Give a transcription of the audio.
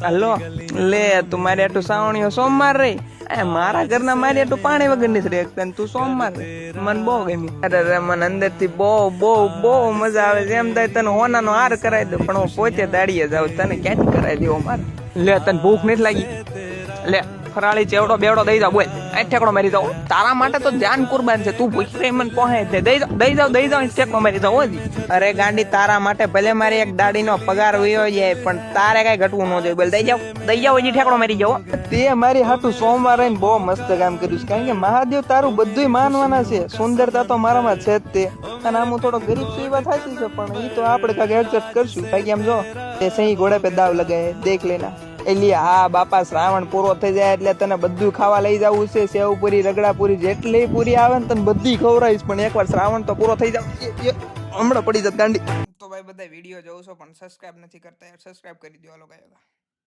Hello લે તું મારી આટલું સાવણીઓ સોમવાર રે મારા ઘરના મારી આટલું પાણી વગર નથી રે તું સોમવાર રે મને બહુ ગમી. અરે મને અંદર થી બહુ મજા આવે છે. એમ થાય તને હોનાનો હાર કરાવી દઉં પણ હું પોતે દાડીએ જાઉં. તને ક્યાંથી કરાવી દેવો મારે? લે તને ભૂખ નથી લાગી? લે ફરાળી ચેવડો બેવડો દઈ જાવ. બોલ આ ઠેકડો મારી જાવ. તારા માટે તો જાન કુરબાન છે. તું ભૂખ રે મને પહોંચે છે. દઈ જાવ ઠેકડો મારી જાવ. હોજી અરે ગાંડી તારા માટે ભલે મારી એક દાડીનો પગાર વયો જાય પણ તારે કઈ ઘટવું ન જોઈએ. બોલ દઈ જાવ હજી ઠેકડો મારી જાવ. તે મારી હાટું સોમવાર રહીને બહુ મસ્ત કામ કર્યું છે. કારણ કે મહાદેવ તારું બધું માનવાના છે. સુંદરતા તો મારામાં છે જ તે. અને આમ થોડો ગરીબ છે એ વાત સાચી છે પણ એ તો આપણે કાંઈક એડજસ્ટ કરશું. બાકી આમ જો તે સહી ઘોડે પે દાવ લગાય દેખ લેના. એટલે હા બાપા શ્રાવણ પૂરો થઈ જાય એટલે તને બધું ખાવા લઈ જવું છે. સેવ પૂરી રગડા પૂરી જેટલી પૂરી આવે ને તને બધી ખવડાવીશ. પણ એકવાર શ્રાવણ તો પૂરો થઈ જાય હમણાં પડી જત ગાંડી. તો ભાઈ બધા વિડીયો જોઉં છો પણ સબસ્ક્રાઇબ નથી કરતા યાર. સબસ્ક્રાઇબ કરી દો. હાલો ગાયો.